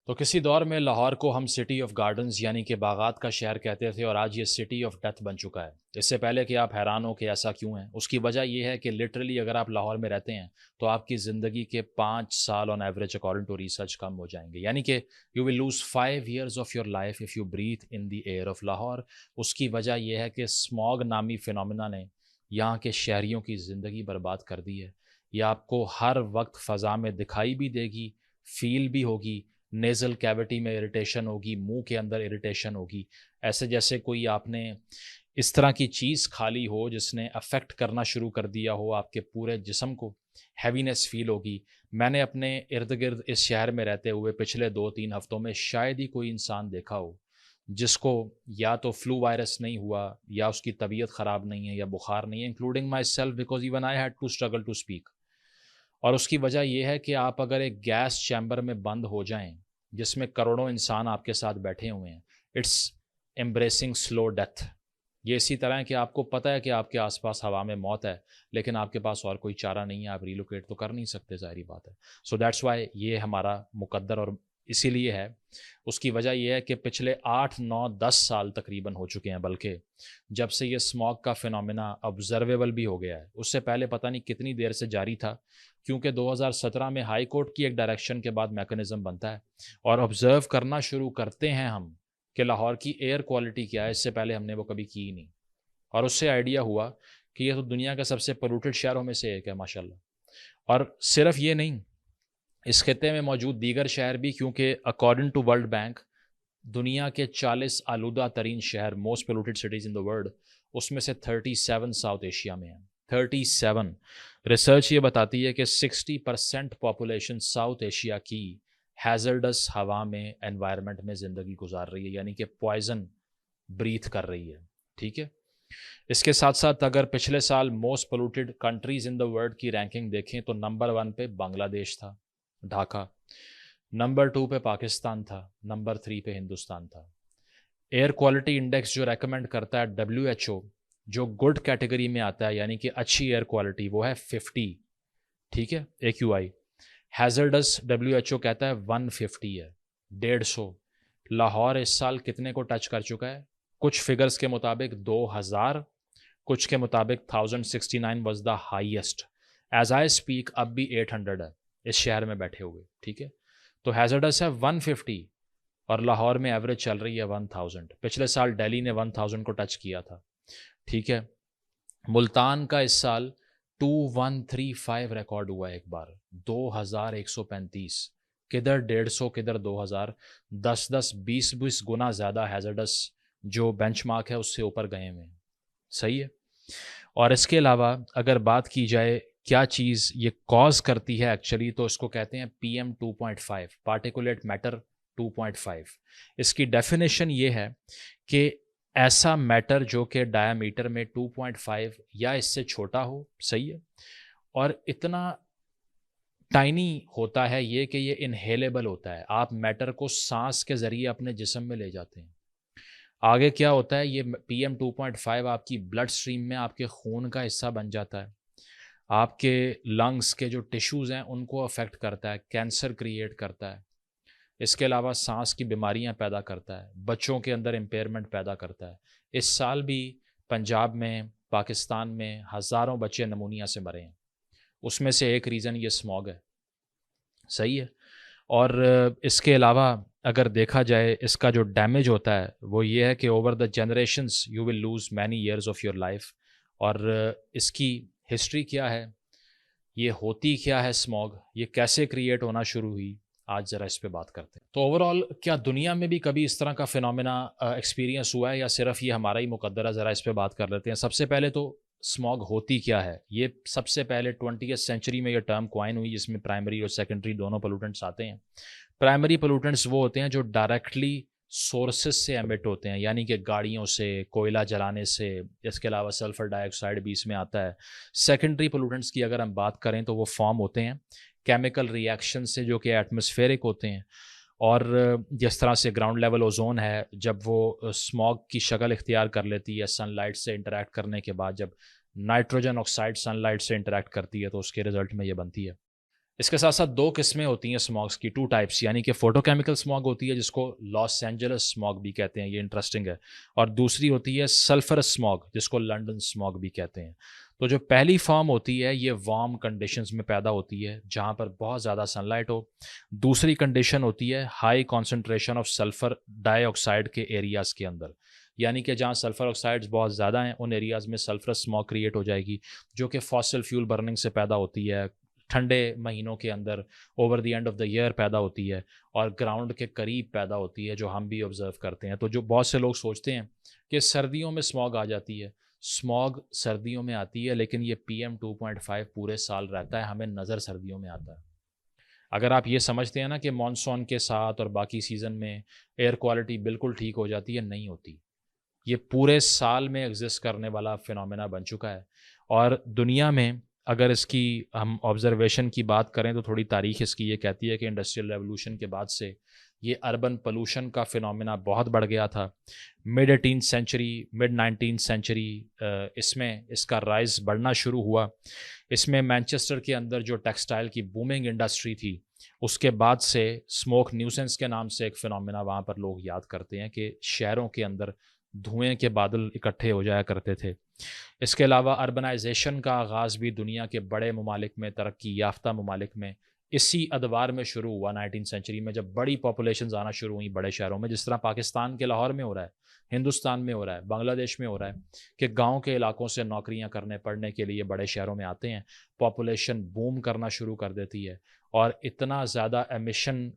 تو کسی دور میں لاہور کو ہم سٹی آف گارڈنز یعنی کہ باغات کا شہر کہتے تھے، اور آج یہ سٹی آف ڈیتھ بن چکا ہے۔ اس سے پہلے کہ آپ حیران ہو کہ ایسا کیوں ہے، اس کی وجہ یہ ہے کہ لٹرلی اگر آپ لاہور میں رہتے ہیں تو آپ کی زندگی کے 5 سال on average according to research کم ہو جائیں گے، یعنی کہ you will lose 5 years of your life if you breathe in the air of Lahore. اس کی وجہ یہ ہے کہ اسموگ نامی فینومینا نے یہاں کے شہریوں کی زندگی برباد کر دی ہے۔ یہ آپ کو ہر وقت فضا میں دکھائی بھی دے گی، فیل بھی ہوگی، نیزل کیوٹی میں اریٹیشن ہوگی، منہ کے اندر اریٹیشن ہوگی، ایسے جیسے کوئی آپ نے اس طرح کی چیز کھا لی ہو جس نے افیکٹ کرنا شروع کر دیا ہو آپ کے پورے جسم کو، ہیوینس فیل ہوگی۔ میں نے اپنے ارد گرد اس شہر میں رہتے ہوئے پچھلے 2-3 ہفتوں میں شاید ہی کوئی انسان دیکھا ہو جس کو یا تو فلو وائرس نہیں ہوا، یا اس کی طبیعت خراب نہیں ہے، یا بخار نہیں ہے، including myself because even I had to struggle to speak. اور اس کی وجہ یہ ہے کہ آپ اگر ایک گیس چیمبر میں بند ہو جائیں جس میں کروڑوں انسان آپ کے ساتھ بیٹھے ہوئے ہیں، اٹس امبریسنگ سلو ڈیتھ۔ یہ اسی طرح ہے کہ آپ کو پتہ ہے کہ آپ کے آس پاس ہوا میں موت ہے، لیکن آپ کے پاس اور کوئی چارہ نہیں ہے، آپ ریلوکیٹ تو کر نہیں سکتے، ظاہری بات ہے۔ سو دیٹس وائی یہ ہمارا مقدر اور اسی لیے ہے۔ اس کی وجہ یہ ہے کہ پچھلے 8-9-10 سال تقریباً ہو چکے ہیں، بلکہ جب سے یہ اسموگ کا فینومینا آبزرویبل بھی ہو گیا ہے۔ اس سے پہلے پتہ نہیں کتنی دیر سے جاری تھا، کیونکہ 2017 میں ہائی کورٹ کی ایک ڈائریکشن کے بعد میکنزم بنتا ہے اور آبزرو کرنا شروع کرتے ہیں ہم کہ لاہور کی ایئر کوالٹی کیا ہے۔ اس سے پہلے ہم نے وہ کبھی کی ہی نہیں، اور اس سے آئیڈیا ہوا کہ یہ تو دنیا کا سب سے پولوٹڈ شہروں میں سے ایک ہے ماشاءاللہ۔ اور صرف یہ نہیں، اس خطے میں موجود دیگر شہر بھی، کیونکہ اکارڈنگ ٹو ورلڈ بینک دنیا کے 40 آلودہ ترین شہر، most polluted cities in the world, اس میں سے 37 ساؤتھ ایشیا میں ہیں۔ 37۔ ریسرچ یہ بتاتی ہے کہ 60% پاپولیشن ساؤتھ ایشیا کی ہیزرڈس ہوا میں، انوائرمنٹ میں زندگی گزار رہی ہے، یعنی کہ پوائزن بریتھ کر رہی ہے، ٹھیک ہے۔ اس کے ساتھ ساتھ اگر پچھلے سال most polluted countries in the world کی رینکنگ دیکھیں تو نمبر 1 پہ بنگلہ دیش تھا، ڈھاکہ، نمبر 2 پہ پاکستان تھا، نمبر 3 پہ ہندوستان تھا۔ ایئر کوالٹی انڈیکس جو ریکمینڈ کرتا ہے WHO، جو گڈ کیٹیگری میں آتا ہے یعنی کہ اچھی ایئر کوالٹی، وہ ہے 50، ٹھیک ہے، AQI۔ ہیزرڈس WHO کہتا ہے 150 ہے، 150۔ لاہور اس سال کتنے کو ٹچ کر چکا ہے؟ کچھ فگرز کے مطابق 2000، کچھ کے مطابق 1069 was the highest. As I speak اب بھی 800 ہے اس شہر میں بیٹھے ہوئے، ٹھیک ہے۔ تو ہیزرڈس ہے 150 اور لاہور میں ایوریج چل رہی ہے 1000۔ پچھلے سال دہلی نے 1000 کو ٹچ کیا تھا، ٹھیک ہے۔ ملتان کا اس سال 2135 ریکارڈ ہوا ہے ایک بار، 2135۔ کدھر 150، کدھر 2000، 10-20 گنا زیادہ ہیزرڈس جو بینچ مارک ہے اس سے اوپر گئے ہوئے ہیں، صحیح ہے۔ اور اس کے علاوہ اگر بات کی جائے کیا چیز یہ کاز کرتی ہے ایکچولی، تو اس کو کہتے ہیں PM 2.5، پارٹیکولیٹ میٹر 2.5۔ اس کی ڈیفینیشن یہ ہے کہ ایسا میٹر جو کہ ڈایا میٹر میں 2.5 یا اس سے چھوٹا ہو، صحیح ہے، اور اتنا ٹائنی ہوتا ہے یہ کہ یہ انہیلیبل ہوتا ہے، آپ میٹر کو سانس کے ذریعے اپنے جسم میں لے جاتے ہیں۔ آگے کیا ہوتا ہے، یہ PM 2.5 آپ کی بلڈ سٹریم میں آپ کے خون کا حصہ بن جاتا ہے، آپ کے لنگز کے جو ٹیشوز ہیں ان کو افیکٹ کرتا ہے، کینسر کریٹ کرتا ہے، اس کے علاوہ سانس کی بیماریاں پیدا کرتا ہے، بچوں کے اندر امپیئرمنٹ پیدا کرتا ہے۔ اس سال بھی پنجاب میں، پاکستان میں ہزاروں بچے نمونیا سے مرے ہیں، اس میں سے ایک ریزن یہ اسموگ ہے، صحیح ہے۔ اور اس کے علاوہ اگر دیکھا جائے اس کا جو ڈیمیج ہوتا ہے وہ یہ ہے کہ over the generations you will loose many years of your life. اور اس کی ہسٹری کیا ہے، یہ ہوتی کیا ہے اسموگ، یہ کیسے کریٹ ہونا شروع ہوئی، آج ذرا اس پہ بات کرتے ہیں۔ تو اوورآل کیا دنیا میں بھی کبھی اس طرح کا فینومینا ایکسپیرینس ہوا ہے یا صرف یہ ہمارا ہی مقدر ہے؟ ذرا اس پہ بات کر لیتے ہیں۔ سب سے پہلے تو اسموگ ہوتی کیا ہے، یہ سب سے پہلے 20th سینچری میں یہ ٹرم کوائن ہوئی، جس میں پرائمری اور سیکنڈری دونوں پولوٹنٹس آتے ہیں۔ پرائمری پولوٹنٹس وہ ہوتے ہیں جو ڈائریکٹلی سورسز سے ایمٹ ہوتے ہیں، یعنی کہ گاڑیوں سے، کوئلہ جلانے سے، اس کے علاوہ سلفر ڈائی آکسائڈ بھی اس میں آتا ہے۔ سیکنڈری پولوٹنٹس کی اگر ہم بات کریں تو وہ فارم ہوتے ہیں کیمیکل ری ایکشن سے جو کہ ایٹماسفیرک ہوتے ہیں، اور جس طرح سے گراؤنڈ لیول اوزون ہے، جب وہ اسموگ کی شکل اختیار کر لیتی ہے سن لائٹ سے انٹریکٹ کرنے کے بعد، جب نائٹروجن آکسائڈ سن لائٹ سے انٹریکٹ کرتی ہے تو اس کے رزلٹ میں یہ بنتی ہے۔ اس کے ساتھ ساتھ دو قسمیں ہوتی ہیں اسموگس کی، ٹو ٹائپس، یعنی کہ فوٹو کیمیکل اسموگ ہوتی ہے جس کو لاس اینجلس اسموگ بھی کہتے ہیں، یہ انٹرسٹنگ ہے، اور دوسری ہوتی ہے سلفرس اسموگ جس کو لنڈن اسموگ بھی کہتے ہیں۔ تو جو پہلی فارم ہوتی ہے یہ وارم کنڈیشنز میں پیدا ہوتی ہے جہاں پر بہت زیادہ سن لائٹ ہو، دوسری کنڈیشن ہوتی ہے high concentration of sulphur dye oxide کے ایریاز کے اندر، یعنی کہ جہاں سلفر آکسائڈز بہت زیادہ ہیں ان ایریاز میں سلفرس اسموگ کریٹ ہو جائے گی، جو کہ فاسل فیول برننگ سے پیدا ہوتی ہے، ٹھنڈے مہینوں کے اندر over the end of the year پیدا ہوتی ہے اور گراؤنڈ کے قریب پیدا ہوتی ہے، جو ہم بھی آبزرو کرتے ہیں۔ تو جو بہت سے لوگ سوچتے ہیں کہ سردیوں میں اسموگ آ جاتی ہے، اسموگ سردیوں میں آتی ہے لیکن یہ PM2.5 پورے سال رہتا ہے، ہمیں نظر سردیوں میں آتا ہے۔ اگر آپ یہ سمجھتے ہیں نا کہ مانسون کے ساتھ اور باقی سیزن میں ایئر کوالٹی بالکل ٹھیک ہو جاتی ہے، نہیں ہوتی، یہ پورے سال میں ایگزسٹ کرنے والا فینومینا بن چکا ہے۔ اور دنیا میں اگر اس کی ہم آبزرویشن کی بات کریں تو تھوڑی تاریخ اس کی یہ کہتی ہے کہ انڈسٹریل ریولوشن کے بعد سے یہ اربن پولوشن کا فینومینا بہت بڑھ گیا تھا۔ مڈ 19th سینچری اس میں اس کا رائز بڑھنا شروع ہوا۔ اس میں مانچسٹر کے اندر جو ٹیکسٹائل کی بومنگ انڈسٹری تھی اس کے بعد سے اسموک نیوسنس کے نام سے ایک فینومینا وہاں پر لوگ یاد کرتے ہیں کہ شہروں کے اندر دھوئیں کے بادل اکٹھے ہو جایا کرتے تھے۔ اس کے علاوہ اربنائزیشن کا آغاز بھی دنیا کے بڑے ممالک میں، ترقی یافتہ ممالک میں اسی ادوار میں شروع ہوا 19 سینچری میں، جب بڑی پاپولیشنز آنا شروع ہوئیں بڑے شہروں میں، جس طرح پاکستان کے لاہور میں ہو رہا ہے، ہندوستان میں ہو رہا ہے، بنگلہ دیش میں ہو رہا ہے کہ گاؤں کے علاقوں سے نوکریاں کرنے پڑھنے کے لیے بڑے شہروں میں آتے ہیں، پاپولیشن بوم کرنا شروع کر دیتی ہے اور اتنا زیادہ ایمیشن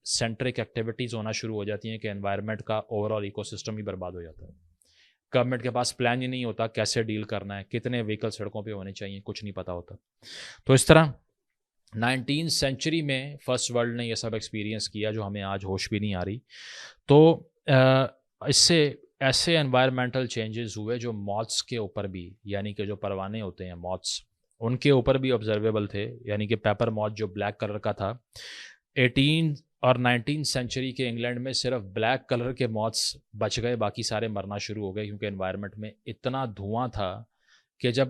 سینٹرک ایکٹیویٹیز ہونا شروع ہو جاتی ہیں کہ انوائرمنٹ کا اوور آل ایکو سسٹم ہی برباد ہو جاتا ہے۔ گورنمنٹ کے پاس پلان ہی نہیں ہوتا کیسے ڈیل کرنا ہے، کتنے وہیکل سڑکوں پہ ہونے چاہیے، کچھ نہیں پتا ہوتا۔ تو اس طرح 19 سینچری میں فرسٹ ورلڈ نے یہ سب ایکسپیرینس کیا جو ہمیں آج ہوش بھی نہیں آ رہی۔ تو اس سے ایسے انوائرمنٹل چینجز ہوئے جو موتس کے اوپر بھی، یعنی کہ جو پروانے ہوتے ہیں موتس، ان کے اوپر بھی آبزرویبل تھے، یعنی کہ پیپر موتھ جو بلیک کلر کا تھا۔ 18 اور 19 سینچری کے انگلینڈ میں صرف بلیک کلر کے موتس بچ گئے، باقی سارے مرنا شروع ہو گئے کیونکہ انوائرمنٹ میں اتنا دھواں تھا کہ جب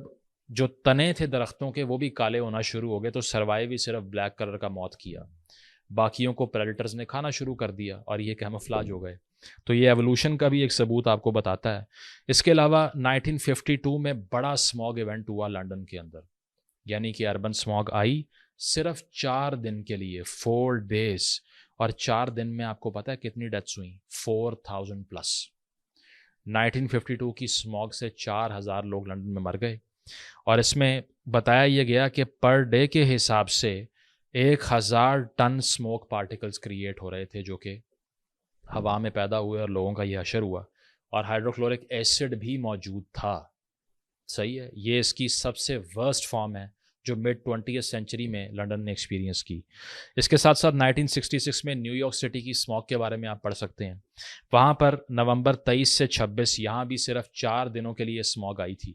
جو تنے تھے درختوں کے وہ بھی کالے ہونا شروع ہو گئے، تو سروائیو ہی صرف بلیک کلر کا موت کیا، باقیوں کو پریڈیٹرز نے کھانا شروع کر دیا اور یہ کیموفلاج ہو گئے۔ تو یہ ایوولوشن کا بھی ایک ثبوت آپ کو بتاتا ہے۔ اس کے علاوہ 1952 میں بڑا اسموگ ایونٹ ہوا لنڈن کے اندر، یعنی کہ اربن اسموگ آئی صرف 4 دن کے لیے، 4 days، اور 4 دن میں آپ کو پتا ہے کتنی ڈیتھس ہوئیں؟ 4000 پلس۔ 1952 کی اسموگ سے 4000 لوگ لنڈن میں مر گئے، اور اس میں بتایا یہ گیا کہ پر ڈے کے حساب سے 1000 ٹن اسموک پارٹیکلز کریٹ ہو رہے تھے جو کہ ہوا میں پیدا ہوئے اور لوگوں کا یہ حشر ہوا، اور ہائیڈروکلورک ایسڈ بھی موجود تھا۔ صحیح ہے، یہ اس کی سب سے ورسٹ فارم ہے جو mid 20th سینچری میں لنڈن نے ایکسپیرینس کی۔ اس کے ساتھ ساتھ 1966 میں نیو یارک سٹی کی اسموگ کے بارے میں آپ پڑھ سکتے ہیں، وہاں پر نومبر 23 سے 26 یہاں بھی صرف 4 دنوں کے لیے اسموگ آئی تھی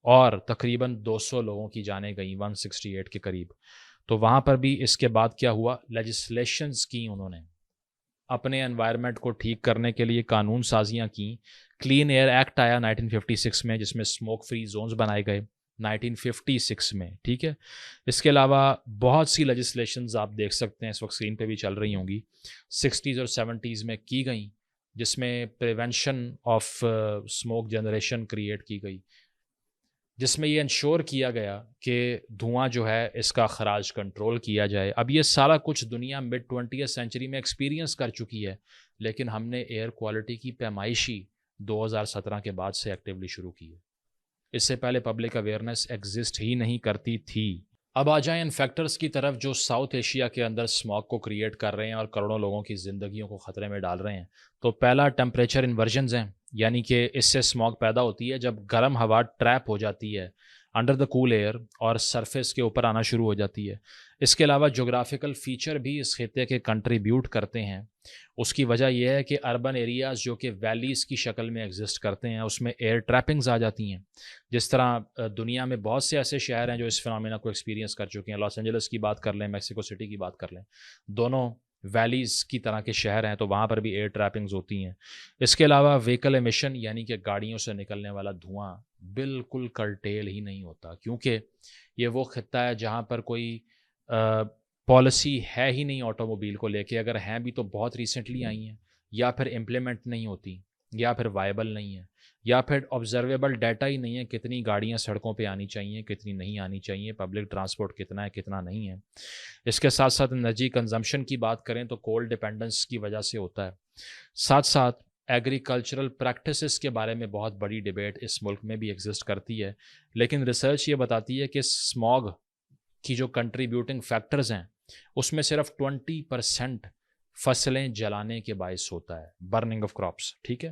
اور تقریباً 200 لوگوں کی جانیں گئیں، 168 کے قریب۔ تو وہاں پر بھی اس کے بعد کیا ہوا؟ لیجسلیشنز کی، انہوں نے اپنے انوائرمنٹ کو ٹھیک کرنے کے لیے قانون سازیاں کیں۔ کلین ایئر ایکٹ آیا 1956 میں جس میں اسموک فری زونز بنائے گئے 1956 میں، ٹھیک ہے۔ اس کے علاوہ بہت سی لیجسلیشنز آپ دیکھ سکتے ہیں، اس وقت اسکرین پہ بھی چل رہی ہوں گی، 60s اور 70s میں کی گئیں، جس میں prevention of smoke generation create کی گئی، جس میں یہ انشور کیا گیا کہ دھواں جو ہے اس کا خراج کنٹرول کیا جائے۔ اب یہ سارا کچھ دنیا mid 20th سینچری میں ایکسپیرینس کر چکی ہے، لیکن ہم نے ایئر کوالٹی کی پیمائشی 2017 کے بعد سے ایکٹیولی شروع کی ہے۔ اس سے پہلے پبلک اویئرنیس ایگزسٹ ہی نہیں کرتی تھی۔ اب آ جائیں ان فیکٹرز کی طرف جو ساؤتھ ایشیا کے اندر اسموگ کو کریٹ کر رہے ہیں اور کروڑوں لوگوں کی زندگیوں کو خطرے میں ڈال رہے ہیں۔ تو پہلا ٹیمپریچر انورژنز ہیں، یعنی کہ اس سے اسموگ پیدا ہوتی ہے جب گرم ہوا ٹریپ ہو جاتی ہے انڈر دا کول ایئر اور سرفیس کے اوپر آنا شروع ہو جاتی ہے۔ اس کے علاوہ جغرافیکل فیچر بھی اس خطے کے کنٹریبیوٹ کرتے ہیں۔ اس کی وجہ یہ ہے کہ اربن ایریاز جو کہ ویلیز کی شکل میں ایگزسٹ کرتے ہیں اس میں ایئر ٹریپنگز آ جاتی ہیں، جس طرح دنیا میں بہت سے ایسے شہر ہیں جو اس فینومینا کو ایکسپیرینس کر چکے ہیں۔ لاس اینجلس کی بات کر لیں، میکسیکو سٹی کی بات کر لیں، دونوں ویلیز کی طرح کے شہر ہیں، تو وہاں پر بھی ایئر ٹریپنگز ہوتی ہیں۔ اس کے علاوہ وہیکل ایمیشن، یعنی کہ گاڑیوں سے نکلنے والا دھواں بالکل کرٹیل ہی نہیں ہوتا، کیونکہ یہ وہ خطہ ہے جہاں پر کوئی پالیسی ہے ہی نہیں آٹو موبائل کو لے کے، اگر ہیں بھی تو بہت ریسنٹلی آئی ہیں، یا پھر امپلیمنٹ نہیں ہوتی، یا پھر وائبل نہیں ہے، یا پھر آبزرویبل ڈیٹا ہی نہیں ہے کتنی گاڑیاں سڑکوں پہ آنی چاہیے، کتنی نہیں آنی چاہیے، پبلک ٹرانسپورٹ کتنا ہے کتنا نہیں ہے۔ اس کے ساتھ ساتھ انرجی کنزمپشن کی بات کریں تو کول ڈپینڈنس کی وجہ سے ہوتا ہے۔ ساتھ ساتھ ایگریکلچرل پریکٹسز کے بارے میں بہت بڑی ڈیبیٹ اس ملک میں بھی ایگزسٹ کرتی ہے، لیکن ریسرچ یہ بتاتی ہے کہ اسموگ کی جو کنٹریبیوٹنگ فیکٹرز ہیں اس میں صرف 20% فصلیں جلانے کے باعث ہوتا ہے، برننگ آف کراپس، ٹھیک ہے۔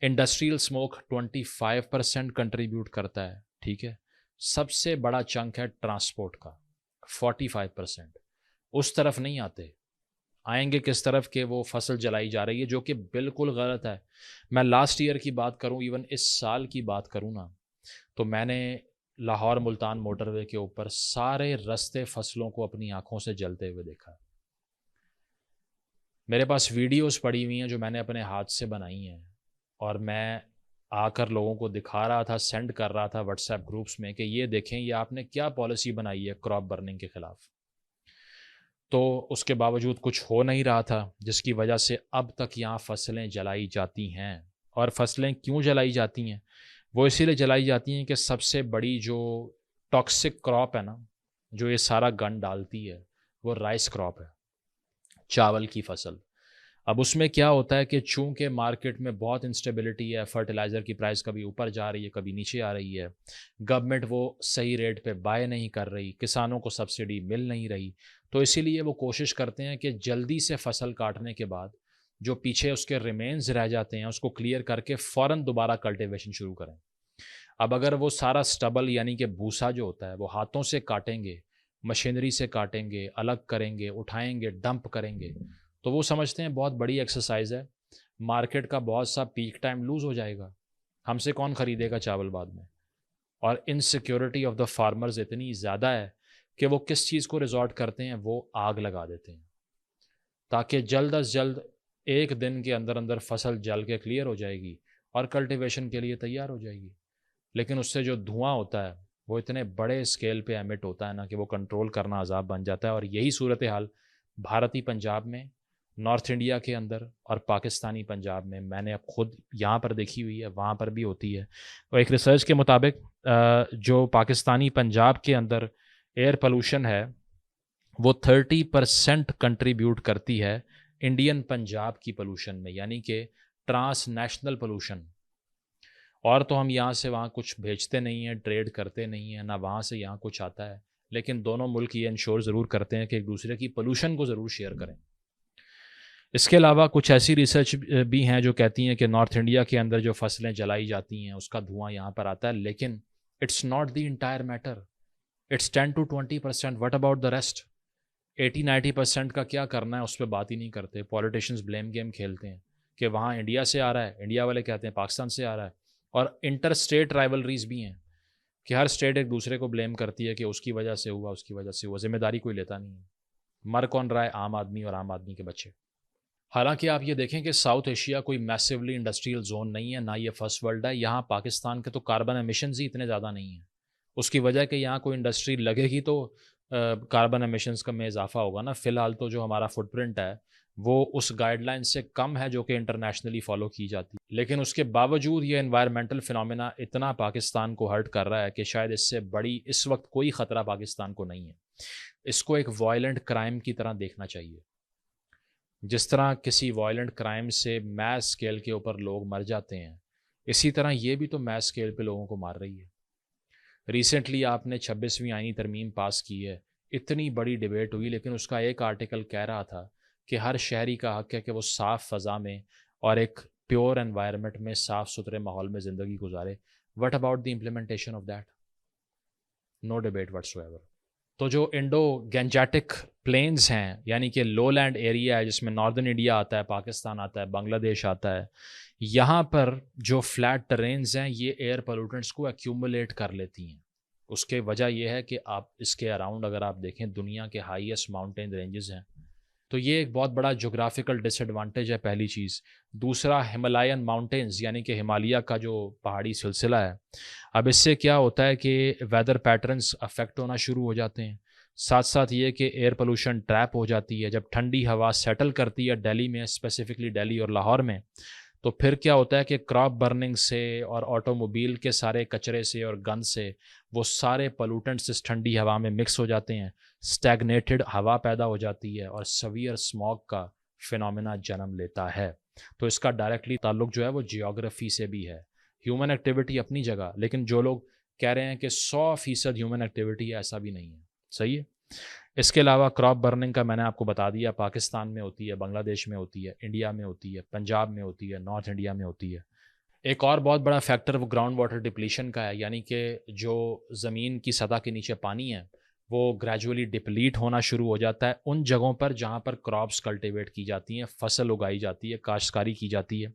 انڈسٹریل اسموک 25% کنٹریبیوٹ کرتا ہے، ٹھیک ہے۔ سب سے بڑا چنک ہے ٹرانسپورٹ کا، 45%۔ اس طرف نہیں آئیں گے کس طرف کہ وہ فصل جلائی جا رہی ہے، جو کہ بالکل غلط ہے۔ میں لاسٹ ایئر کی بات کروں، ایون اس سال کی بات کروں نا، تو میں نے لاہور ملتان موٹر وے کے اوپر سارے رستے فصلوں کو اپنی آنکھوں سے جلتے ہوئے دیکھا۔ میرے پاس ویڈیوز پڑی ہوئی ہیں جو میں نے اپنے ہاتھ سے بنائی ہیں، اور میں آ کر لوگوں کو دکھا رہا تھا، سینڈ کر رہا تھا واٹس ایپ گروپس میں کہ یہ دیکھیں یہ آپ نے کیا پالیسی بنائی ہے کراپ برننگ کے خلاف۔ تو اس کے باوجود کچھ ہو نہیں رہا تھا، جس کی وجہ سے اب تک یہاں فصلیں جلائی جاتی ہیں۔ اور فصلیں کیوں جلائی جاتی ہیں؟ وہ اسی لیے جلائی جاتی ہیں کہ سب سے بڑی جو ٹاکسک کراپ ہے نا، جو یہ سارا گن ڈالتی ہے، وہ رائس کراپ ہے، چاول کی فصل۔ اب اس میں کیا ہوتا ہے کہ چونکہ مارکیٹ میں بہت انسٹیبلٹی ہے، فرٹیلائزر کی پرائس کبھی اوپر جا رہی ہے کبھی نیچے آ رہی ہے، گورنمنٹ وہ صحیح ریٹ پہ بائی نہیں کر رہی، کسانوں کو سبسڈی مل نہیں رہی، تو اسی لیے وہ کوشش کرتے ہیں کہ جلدی سے فصل کاٹنے کے بعد جو پیچھے اس کے ریمینز رہ جاتے ہیں اس کو کلیئر کر کے فوراً دوبارہ کلٹیویشن شروع کریں۔ اب اگر وہ سارا سٹبل یعنی کہ بھوسا جو ہوتا ہے وہ ہاتھوں سے کاٹیں گے، مشینری سے کاٹیں گے، الگ کریں گے، اٹھائیں گے، ڈمپ کریں گے، تو وہ سمجھتے ہیں بہت بڑی ایکسرسائز ہے، مارکیٹ کا بہت سا پیک ٹائم لوز ہو جائے گا، ہم سے کون خریدے گا چاول بعد میں۔ اور انسیکیورٹی آف دا فارمرز اتنی زیادہ ہے کہ وہ کس چیز کو ریزورٹ کرتے ہیں، وہ آگ لگا دیتے ہیں تاکہ جلد از جلد ایک دن کے اندر اندر فصل جل کے کلیئر ہو جائے گی اور کلٹیویشن کے لیے تیار ہو جائے گی۔ لیکن اس سے جو دھواں ہوتا ہے وہ اتنے بڑے اسکیل پہ ایمٹ ہوتا ہے نا کہ وہ کنٹرول کرنا عذاب بن جاتا ہے۔ اور یہی صورتحال بھارتی پنجاب میں، نارتھ انڈیا کے اندر اور پاکستانی پنجاب میں میں نے اب خود یہاں پر دیکھی ہوئی ہے، وہاں پر بھی ہوتی ہے۔ اور ایک ریسرچ کے مطابق جو پاکستانی پنجاب کے اندر ایئر پولوشن ہے وہ 30% کنٹریبیوٹ کرتی ہے انڈین پنجاب کی پولوشن میں، یعنی کہ ٹرانس نیشنل پولوشن۔ اور تو ہم یہاں سے وہاں کچھ بھیجتے نہیں ہیں، ٹریڈ کرتے نہیں ہیں، نہ وہاں سے یہاں کچھ آتا ہے، لیکن دونوں ملک یہ انشور ضرور کرتے ہیں کہ ایک دوسرے کی پولوشن کو ضرور شیئر کریں۔ اس کے علاوہ کچھ ایسی ریسرچ بھی ہیں جو کہتی ہیں کہ نارتھ انڈیا کے اندر جو فصلیں جلائی جاتی ہیں اس کا دھواں یہاں پر آتا ہے، لیکن it's not the entire matter, it's 10 to 20%۔ What about the rest? 80-90% کا کیا کرنا ہے اس پہ بات ہی نہیں کرتے۔ پولیٹیشینز بلیم گیم کھیلتے ہیں کہ وہاں انڈیا سے آ رہا ہے، انڈیا والے کہتے ہیں پاکستان سے آ رہا ہے، اور انٹر اسٹیٹ رائیولریز بھی ہیں کہ ہر اسٹیٹ ایک دوسرے کو بلیم کرتی ہے کہ اس کی وجہ سے ہوا، اس کی وجہ سے ہوا، ذمہ داری کوئی لیتا نہیں ہے۔ مر کون رہا ہے؟ عام آدمی اور عام آدمی کے بچے۔ حالانکہ آپ یہ دیکھیں کہ ساؤتھ ایشیا کوئی میسیولی انڈسٹریل زون نہیں ہے، نہ یہ فرسٹ ورلڈ ہے۔ یہاں پاکستان کے تو کاربن ایمیشنز ہی اتنے زیادہ نہیں ہیں، اس کی وجہ کہ یہاں کوئی انڈسٹری لگے گی تو کاربن ایمیشنز کا میں اضافہ ہوگا نا۔ فی الحال تو جو ہمارا فٹ پرنٹ ہے وہ اس گائیڈ لائن سے کم ہے جو کہ انٹرنیشنلی فالو کی جاتی ہے، لیکن اس کے باوجود یہ انوائرمنٹل فنومینا اتنا پاکستان کو ہرٹ کر رہا ہے کہ شاید اس سے بڑی اس وقت کوئی خطرہ پاکستان کو نہیں ہے۔ اس کو ایک وائلنٹ کرائم کی طرح دیکھنا چاہیے۔ جس طرح کسی وائلنٹ کرائم سے میس اسکیل کے اوپر لوگ مر جاتے ہیں، اسی طرح یہ بھی تو میس اسکیل پہ لوگوں کو مار رہی ہے۔ ریسنٹلی آپ نے 26ویں آئینی ترمیم پاس کی ہے، اتنی بڑی ڈیبیٹ ہوئی، لیکن اس کا ایک آرٹیکل کہہ رہا تھا کہ ہر شہری کا حق ہے کہ وہ صاف فضا میں اور ایک پیور انوائرمنٹ میں، صاف ستھرے ماحول میں زندگی گزارے۔ What about the implementation of that? No debate whatsoever. تو جو انڈو گینجیٹک پلینز ہیں، یعنی کہ لو لینڈ ایریا ہے جس میں ناردرن انڈیا آتا ہے، پاکستان آتا ہے، بنگلہ دیش آتا ہے، یہاں پر جو فلیٹ ٹرینز ہیں یہ ایئر پولوٹنٹس کو ایکیومولیٹ کر لیتی ہیں۔ اس کے وجہ یہ ہے کہ آپ اس کے اراؤنڈ اگر آپ دیکھیں دنیا کے ہائیسٹ ماؤنٹین رینجز ہیں، تو یہ ایک بہت بڑا جغرافیکل ڈس ایڈوانٹیج ہے، پہلی چیز۔ دوسرا، ہمالین ماؤنٹینز یعنی کہ ہمالیہ کا جو پہاڑی سلسلہ ہے، اب اس سے کیا ہوتا ہے کہ ویدر پیٹرنز افیکٹ ہونا شروع ہو جاتے ہیں۔ ساتھ ساتھ یہ کہ ایئر پولوشن ٹریپ ہو جاتی ہے. جب ٹھنڈی ہوا سیٹل کرتی ہے دہلی میں، اسپیسیفکلی دہلی اور لاہور میں، تو پھر کیا ہوتا ہے کہ کراپ برننگ سے اور آٹو موبیل کے سارے کچرے سے اور گند سے وہ سارے پولوٹنٹس اس ٹھنڈی ہوا میں مکس ہو جاتے ہیں، اسٹیگنیٹڈ ہوا پیدا ہو جاتی ہے اور سیویئر اسموگ کا فینومینا جنم لیتا ہے. تو اس کا ڈائریکٹلی تعلق جو ہے وہ جیوگرافی سے بھی ہے. ہیومن ایکٹیویٹی اپنی جگہ، لیکن جو لوگ کہہ رہے ہیں کہ 100% ہیومن ایکٹیویٹی ہے، ایسا بھی نہیں ہے. صحیح ہے. اس کے علاوہ کراپ برننگ کا میں نے آپ کو بتا دیا، پاکستان میں ہوتی ہے، بنگلہ دیش میں ہوتی ہے، انڈیا میں ہوتی ہے، پنجاب میں ہوتی ہے، نارتھ انڈیا میں ہوتی ہے. ایک اور بہت بڑا فیکٹر وہ گراؤنڈ واٹر ڈپلیشن کا ہے، یعنی کہ جو زمین کی سطح کے نیچے پانی ہے وہ گریجولی ڈپلیٹ ہونا شروع ہو جاتا ہے ان جگہوں پر جہاں پر کراپس کلٹیویٹ کی جاتی ہیں، فصل اگائی جاتی ہے، کاشتکاری کی جاتی ہے.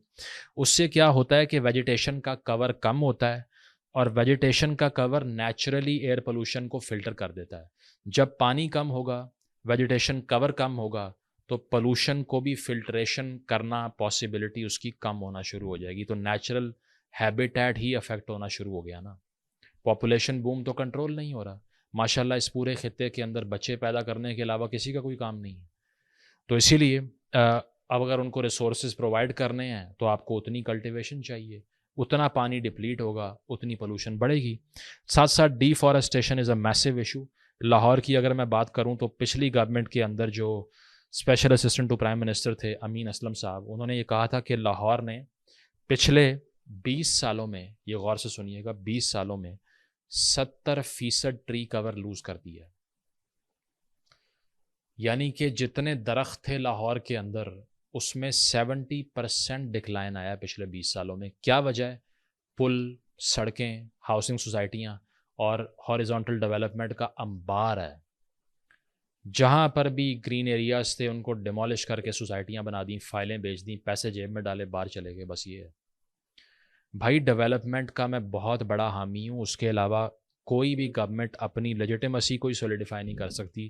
اس سے کیا ہوتا ہے کہ ویجیٹیشن کا کور کم ہوتا ہے، اور ویجیٹیشن کا کور نیچرلی ایئر پولوشن کو فلٹر کر دیتا ہے. جب پانی کم ہوگا، ویجیٹیشن کور کم ہوگا، تو پولوشن کو بھی فلٹریشن کرنا پاسبلٹی اس کی کم ہونا شروع ہو جائے گی. تو نیچرل ہیبیٹیٹ ہی افیکٹ ہونا شروع ہو گیا نا. پاپولیشن بوم تو کنٹرول نہیں ہو رہا ماشاءاللہ. اس پورے خطے کے اندر بچے پیدا کرنے کے علاوہ کسی کا کوئی کام نہیں ہے. تو اسی لیے اب اگر ان کو ریسورسز پرووائڈ کرنے ہیں تو آپ کو اتنی کلٹیویشن چاہیے، اتنا پانی ڈپلیٹ ہوگا، اتنی پولوشن بڑھے گی. ساتھ ساتھ ڈی فارسٹیشن از اے میسو ایشو. لاہور کی اگر میں بات کروں تو پچھلی گورنمنٹ کے اندر جو special assistant to prime minister تھے امین اسلم صاحب، انہوں نے یہ کہا تھا کہ لاہور نے پچھلے 20 سالوں میں، یہ غور سے سنیے گا، 20 سالوں میں 70% ٹری کور لوز کر دیا ہے. یعنی کہ جتنے درخت تھے لاہور کے اندر اس میں 70% ڈکلائن آیا پچھلے 20 سالوں میں. کیا وجہ ہے؟ پل، سڑکیں، ہاؤسنگ سوسائٹیاں اور ہاریزونٹل ڈیولپمنٹ کا انبار ہے. جہاں پر بھی گرین ایریاز تھے ان کو ڈیمولش کر کے سوسائٹیاں بنا دیں، فائلیں بیچ دیں، پیسے جیب میں ڈالے، باہر چلے گئے. بس یہ ہے بھائی. ڈیولپمنٹ کا میں بہت بڑا حامی ہوں. اس کے علاوہ کوئی بھی گورنمنٹ اپنی لیجیٹیمیسی کو سولیڈیفائی نہیں کر سکتی،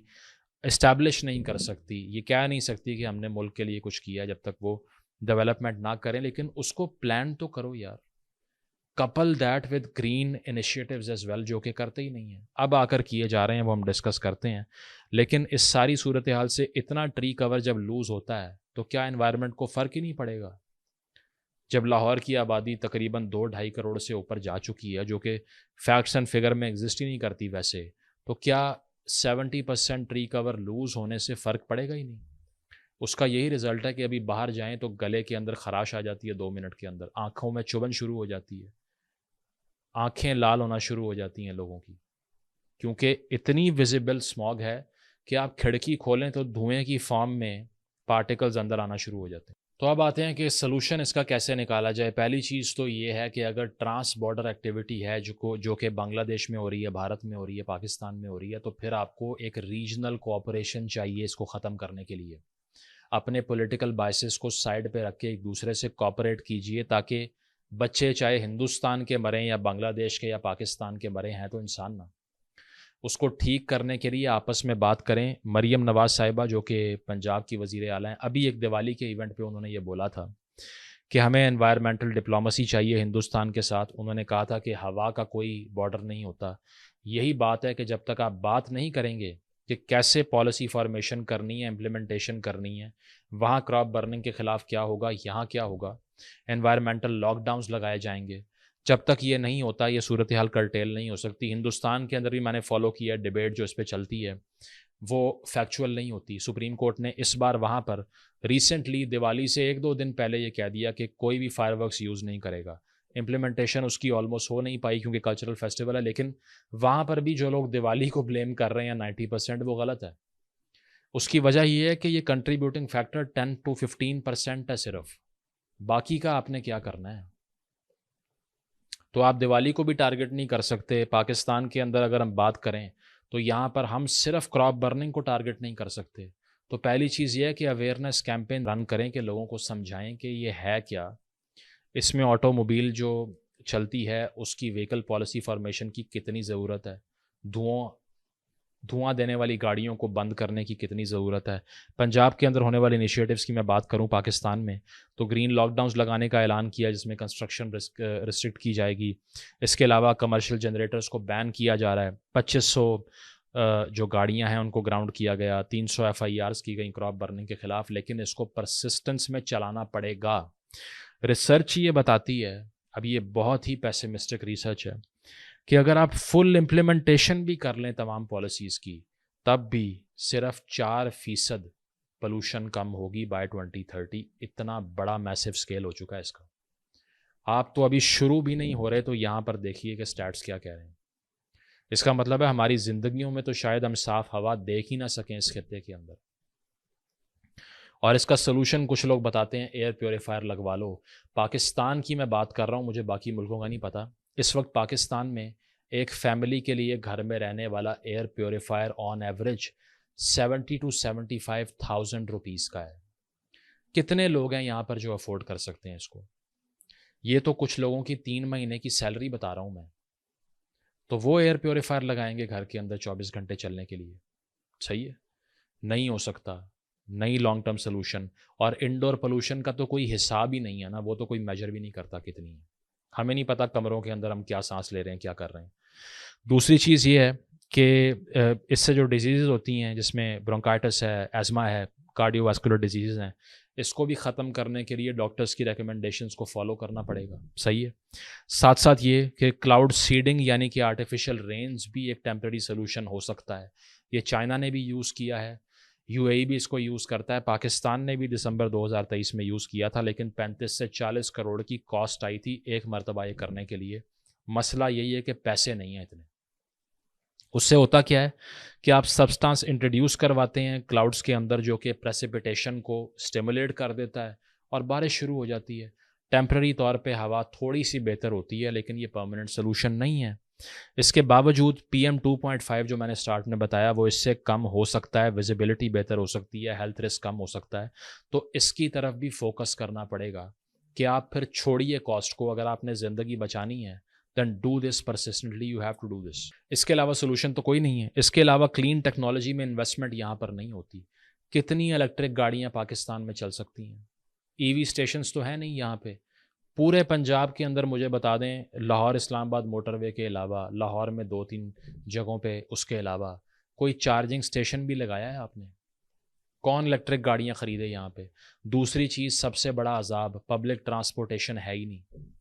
اسٹیبلش نہیں کر سکتی. یہ کہہ نہیں سکتی کہ ہم نے ملک کے لیے کچھ کیا جب تک وہ ڈیولپمنٹ نہ کریں. لیکن اس کو پلان تو کرو یار. Couple that with green initiatives as well, جو کہ کرتے ہی نہیں ہیں. اب آ کر کیے جا رہے ہیں، وہ ہم ڈسکس کرتے ہیں. لیکن اس ساری صورتحال سے اتنا ٹری کور جب لوز ہوتا ہے تو کیا انوائرمنٹ کو فرق ہی نہیں پڑے گا؟ جب لاہور کی آبادی تقریباً 2-2.5 کروڑ سے اوپر جا چکی ہے، جو کہ فیکٹس اینڈ فگر میں ایگزسٹ ہی نہیں کرتی ویسے، تو کیا 70% ٹری کور لوز ہونے سے فرق پڑے گا ہی نہیں؟ اس کا یہی رزلٹ ہے کہ ابھی باہر جائیں تو گلے کے اندر خراش آ جاتی ہے 2 منٹ کے اندر، آنکھوں میں چبھن شروع ہو جاتی ہے، آنکھیں لال ہونا شروع ہو جاتی ہیں لوگوں کی، کیونکہ اتنی ویزیبل اسموگ ہے کہ آپ کھڑکی کھولیں تو دھوئیں کی فارم میں پارٹیکلز اندر آنا شروع ہو جاتے ہیں. تو اب آتے ہیں کہ سلوشن اس کا کیسے نکالا جائے. پہلی چیز تو یہ ہے کہ اگر ٹرانس بارڈر ایکٹیویٹی ہے جو کہ بنگلہ دیش میں ہو رہی ہے، بھارت میں ہو رہی ہے، پاکستان میں ہو رہی ہے، تو پھر آپ کو ایک ریجنل کوآپریشن چاہیے اس کو ختم کرنے کے لیے. اپنے پولیٹیکل بائسز کو سائڈ پہ رکھ کے ایک دوسرے سے کوآپریٹ کیجئے، تاکہ بچے چاہے ہندوستان کے مریں یا بنگلہ دیش کے یا پاکستان کے مریں، ہیں تو انسان نا. اس کو ٹھیک کرنے کے لیے آپس میں بات کریں. مریم نواز صاحبہ جو کہ پنجاب کی وزیر اعلیٰ ہیں، ابھی ایک دیوالی کے ایونٹ پہ انہوں نے یہ بولا تھا کہ ہمیں انوائرمنٹل ڈپلومسی چاہیے ہندوستان کے ساتھ. انہوں نے کہا تھا کہ ہوا کا کوئی بارڈر نہیں ہوتا. یہی بات ہے کہ جب تک آپ بات نہیں کریں گے کہ کیسے پالیسی فارمیشن کرنی ہے، امپلیمنٹیشن کرنی ہے، وہاں کراپ برننگ کے خلاف کیا ہوگا، یہاں کیا ہوگا، انوائرمنٹل لاک ڈاؤنز لگائے جائیں گے، جب تک یہ نہیں ہوتا یہ صورتحال کرٹیل نہیں ہو سکتی. ہندوستان کے اندر بھی میں نے فالو کیا ہے ڈیبیٹ جو اس پہ چلتی ہے، وہ فیکچول نہیں ہوتی. سپریم کورٹ نے اس بار وہاں پر ریسنٹلی دیوالی سے 1-2 دن پہلے یہ کہہ دیا کہ کوئی بھی فائر ورکس یوز نہیں کرے گا. امپلیمنٹیشن اس کی آلموسٹ ہو نہیں پائی کیونکہ کلچرل فیسٹیول ہے. لیکن وہاں پر بھی جو لوگ دیوالی کو بلیم کر رہے ہیں 90%، وہ غلط ہے. اس کی وجہ یہ ہے کہ یہ کنٹریبیوٹنگ فیکٹر 10-15% ہے صرف، باقی کا آپ نے کیا کرنا ہے. تو آپ دیوالی کو بھی ٹارگٹ نہیں کر سکتے. پاکستان کے اندر اگر ہم بات کریں تو یہاں پر ہم صرف کراپ برننگ کو ٹارگٹ نہیں کر سکتے. تو پہلی چیز یہ ہے کہ اویئرنیس کیمپین رن کریں کہ لوگوں کو سمجھائیں کہ یہ ہے کیا. اس میں آٹو موبیل جو چلتی ہے اس کی وہیکل پالیسی فارمیشن کی کتنی ضرورت ہے، دھواں دینے والی گاڑیوں کو بند کرنے کی کتنی ضرورت ہے. پنجاب کے اندر ہونے والے انیشیٹیوز کی میں بات کروں پاکستان میں، تو گرین لاک ڈاؤنز لگانے کا اعلان کیا جس میں کنسٹرکشن ریسٹرکٹ کی جائے گی. اس کے علاوہ کمرشل جنریٹرز کو بین کیا جا رہا ہے. 2500 جو گاڑیاں ہیں ان کو گراؤنڈ کیا گیا, 300 FIRs کی گئیں کراپ برننگ کے خلاف, لیکن اس کو پرسسٹنس میں چلانا پڑے گا. ریسرچ یہ بتاتی ہے, اب یہ بہت ہی پیسمسٹک ریسرچ ہے, کہ اگر آپ فل امپلیمنٹیشن بھی کر لیں تمام پالیسیز کی, تب بھی صرف 4% پولوشن کم ہوگی بائی 2030. اتنا بڑا میسو اسکیل ہو چکا ہے اس کا. آپ تو ابھی شروع بھی نہیں ہو رہے, تو یہاں پر دیکھیے کہ سٹیٹس کیا کہہ رہے ہیں. اس کا مطلب ہے ہماری زندگیوں میں تو شاید ہم صاف ہوا دیکھ ہی نہ سکیں اس خطے کے اندر. اور اس کا سلوشن کچھ لوگ بتاتے ہیں ایئر پیوریفائر لگوا لو. پاکستان کی میں بات کر رہا ہوں, مجھے باقی ملکوں کا نہیں پتہ. اس وقت پاکستان میں ایک فیملی کے لیے گھر میں رہنے والا air purifier on average 70 to 75,000 rupees کا ہے. کتنے لوگ ہیں یہاں پر جو افورڈ کر سکتے ہیں اس کو؟ یہ تو کچھ لوگوں کی 3 مہینے کی سیلری بتا رہا ہوں میں. تو وہ ایئر پیوریفائر لگائیں گے گھر کے اندر 24 گھنٹے چلنے کے لیے. صحیح ہے, نہیں ہو سکتا. نئی لانگ ٹرم سلوشن. اور انڈور پولوشن کا تو کوئی حساب ہی نہیں ہے نا, وہ تو کوئی میجر بھی نہیں کرتا کتنی ہے. ہمیں نہیں پتا کمروں کے اندر ہم کیا سانس لے رہے ہیں, کیا کر رہے ہیں. دوسری چیز یہ ہے کہ اس سے جو ڈیزیزز ہوتی ہیں, جس میں برونکائٹس ہے, ایزما ہے, کارڈیو واسکولر ڈیزیز ہیں, اس کو بھی ختم کرنے کے لیے ڈاکٹرز کی ریکمنڈیشنز کو فالو کرنا پڑے گا. صحیح ہے. ساتھ ساتھ یہ کہ کلاؤڈ سیڈنگ یعنی کہ آرٹیفیشل رینز بھی ایک ٹیمپرری سلوشن ہو سکتا ہے. یہ چائنا نے بھی یوز کیا ہے, UAE بھی اس کو یوز کرتا ہے, پاکستان نے بھی دسمبر 2023 میں یوز کیا تھا, لیکن 35 سے 40 کروڑ کی کاسٹ آئی تھی ایک مرتبہ یہ کرنے کے لیے. مسئلہ یہی ہے کہ پیسے نہیں ہیں اتنے. اس سے ہوتا کیا ہے کہ آپ سبسٹانس انٹروڈیوس کرواتے ہیں کلاؤڈز کے اندر جو کہ پریسیپیٹیشن کو سٹیمولیٹ کر دیتا ہے اور بارش شروع ہو جاتی ہے. ٹیمپرری طور پہ ہوا تھوڑی سی بہتر ہوتی ہے, لیکن یہ پرماننٹ سلوشن نہیں ہے. اس کے باوجود PM 2.5 جو میں نے سٹارٹ میں بتایا وہ اس سے کم ہو سکتا ہے, ویزیبلٹی بہتر ہو سکتی ہے, ہیلتھ رسک کم ہو سکتا ہے. تو اس کی طرف بھی فوکس کرنا پڑے گا کہ آپ پھر چھوڑیے کاسٹ کو. اگر آپ نے زندگی بچانی ہے then do this persistently, you have to do this. اس کے علاوہ سولوشن تو کوئی نہیں ہے. اس کے علاوہ کلین ٹیکنالوجی میں انویسٹمنٹ یہاں پر نہیں ہوتی. کتنی الیکٹرک گاڑیاں پاکستان میں چل سکتی ہیں؟ EV اسٹیشنز تو ہیں نہیں یہاں پہ. پورے پنجاب کے اندر مجھے بتا دیں, لاہور اسلام آباد موٹر وے کے علاوہ, لاہور میں 2-3 جگہوں پہ اس کے علاوہ کوئی چارجنگ اسٹیشن بھی لگایا ہے آپ نے؟ کون الیکٹرک گاڑیاں خریدے یہاں پہ؟ دوسری چیز, سب سے بڑا عذاب, پبلک ٹرانسپورٹیشن ہے ہی نہیں.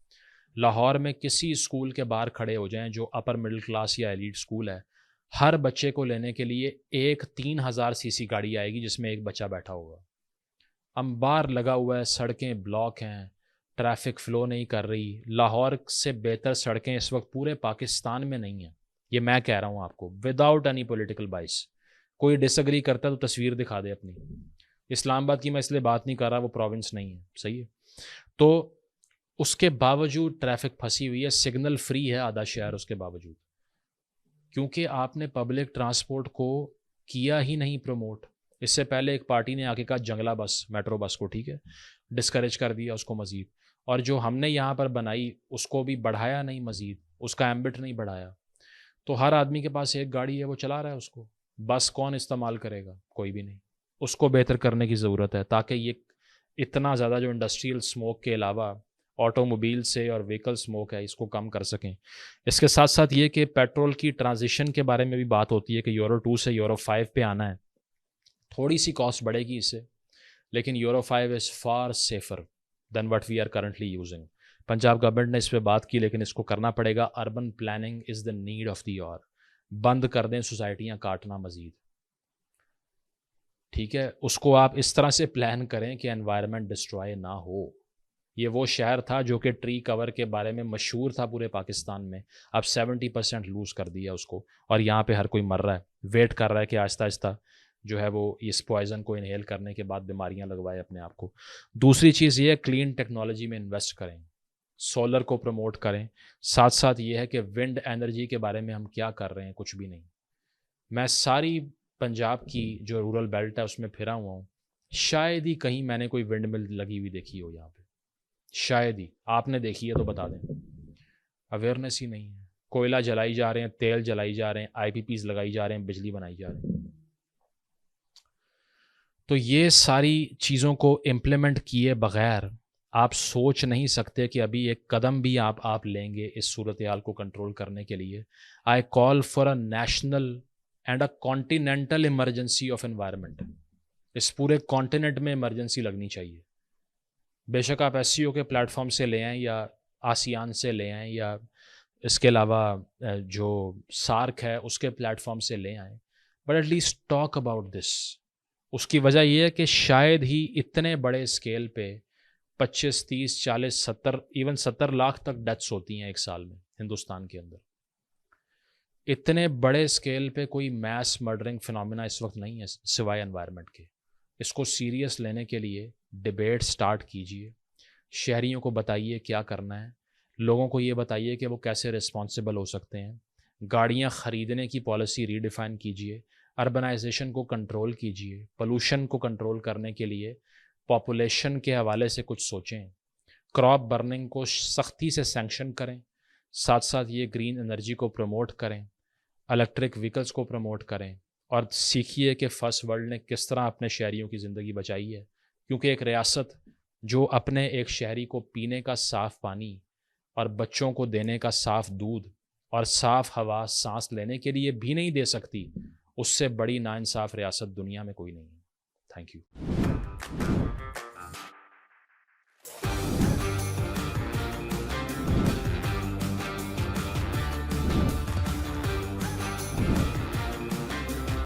لاہور میں کسی اسکول کے باہر کھڑے ہو جائیں جو اپر مڈل کلاس یا ایلیٹ اسکول ہے, ہر بچے کو لینے کے لیے ایک 3000 cc گاڑی آئے گی جس میں ایک بچہ بیٹھا ہوگا. انبار لگا ہوا ہے, سڑکیں بلاک ہیں, ٹریفک فلو نہیں کر رہی. لاہور سے بہتر سڑکیں اس وقت پورے پاکستان میں نہیں ہیں. یہ میں کہہ رہا ہوں آپ کو وداؤٹ اینی پولیٹیکل بائس. کوئی ڈس ایگری کرتا ہے تو تصویر دکھا دے اپنی. اسلام آباد کی میں اس لیے بات نہیں کر رہا, وہ پروونس نہیں ہے. صحیح ہے. تو اس کے باوجود ٹریفک پھنسی ہوئی ہے, سگنل فری ہے آدھا شہر اس کے باوجود, کیونکہ آپ نے پبلک ٹرانسپورٹ کو کیا ہی نہیں پروموٹ. اس سے پہلے ایک پارٹی نے آ کے کہا جنگلہ بس, میٹرو بس کو, ٹھیک ہے, ڈسکریج کر دیا اس کو مزید. اور جو ہم نے یہاں پر بنائی اس کو بھی بڑھایا نہیں مزید, اس کا ایمبٹ نہیں بڑھایا. تو ہر آدمی کے پاس ایک گاڑی ہے, وہ چلا رہا ہے اس کو. بس کون استعمال کرے گا؟ کوئی بھی نہیں. اس کو بہتر کرنے کی ضرورت ہے تاکہ یہ اتنا زیادہ جو انڈسٹریل اسموک کے علاوہ آٹو موبائل سے اور وہیکل اسموک ہے اس کو کم کر سکیں. اس کے ساتھ ساتھ یہ کہ پیٹرول کی ٹرانزیشن کے بارے میں بھی بات ہوتی ہے کہ یورو 2 سے یورو 5 پہ آنا ہے. تھوڑی سی کاسٹ بڑھے گی اس سے, لیکن euro 5 is far safer than what we are currently using. Punjab government نے اس پہ بات کی, لیکن اس کو کرنا پڑے گا. Urban planning is the need of the hour. بند کر دیں سوسائٹیاں کاٹنا مزید, ٹھیک ہے. اس کو آپ اس طرح سے پلان کریں کہ انوائرمنٹ ڈسٹرائے نہ ہو. یہ وہ شہر تھا جو کہ ٹری کور کے بارے میں مشہور تھا پورے پاکستان میں, اب 70% لوز کر دیا اس کو, اور یہاں پہ ہر کوئی مر رہا ہے, ویٹ کر رہا ہے کہ آہستہ آہستہ جو ہے وہ اس پوائزن کو انہیل کرنے کے بعد بیماریاں لگوائے اپنے آپ کو. دوسری چیز یہ ہے کلین ٹیکنالوجی میں انویسٹ کریں, سولر کو پروموٹ کریں. ساتھ ساتھ یہ ہے کہ ونڈ انرجی کے بارے میں ہم کیا کر رہے ہیں, کچھ بھی نہیں. میں ساری پنجاب کی جو رورل بیلٹ ہے اس میں پھرا ہوا ہوں, شاید ہی کہیں میں نے کوئی ونڈ مل لگی ہوئی دیکھی ہو یہاں پہ, شاید ہی. آپ نے دیکھی ہے تو بتا دیں. اویئرنیس ہی نہیں ہے. کوئلہ جلائی جا رہے ہیں, تیل جلائی جا رہے ہیں, IPPs لگائی جا رہے ہیں, بجلی بنائی جا رہے ہیں. تو یہ ساری چیزوں کو امپلیمنٹ کیے بغیر آپ سوچ نہیں سکتے کہ ابھی ایک قدم بھی آپ لیں گے اس صورتحال کو کنٹرول کرنے کے لیے. I call for a national and a continental emergency of environment. اس پورے کانٹیننٹ میں ایمرجنسی لگنی چاہیے. بے شک آپ ایس سی او کے پلیٹ فارم سے لے آئیں یا آسیان سے لے آئیں یا اس کے علاوہ جو سارک ہے اس کے پلیٹ فارم سے لے آئیں, but at least talk about this. اس کی وجہ یہ ہے کہ شاید ہی اتنے بڑے اسکیل پہ 25, 30, 40, 70 ایون 70 لاکھ تک ڈیتھس ہوتی ہیں ایک سال میں ہندوستان کے اندر. اتنے بڑے اسکیل پہ کوئی میس مرڈرنگ فنامنا اس وقت نہیں ہے سوائے انوائرمنٹ کے. اس کو سیریس لینے کے لیے ڈیبیٹ سٹارٹ کیجئے, شہریوں کو بتائیے کیا کرنا ہے, لوگوں کو یہ بتائیے کہ وہ کیسے رسپانسیبل ہو سکتے ہیں. گاڑیاں خریدنے کی پالیسی ری ڈیفائن کیجئے, اربنائزیشن کو کنٹرول کیجئے, پولوشن کو کنٹرول کرنے کے لیے پاپولیشن کے حوالے سے کچھ سوچیں, کراپ برننگ کو سختی سے سینکشن کریں, ساتھ ساتھ یہ گرین انرجی کو پروموٹ کریں, الیکٹرک وہیکلز کو پروموٹ کریں, اور سیکھیے کہ فرسٹ ورلڈ نے کس طرح اپنے شہریوں کی زندگی بچائی ہے. کیونکہ ایک ریاست جو اپنے ایک شہری کو پینے کا صاف پانی اور بچوں کو دینے کا صاف دودھ اور صاف ہوا سانس لینے کے لیے بھی نہیں دے سکتی, اس سے بڑی ناانصاف ریاست دنیا میں کوئی نہیں ہے. Thank you.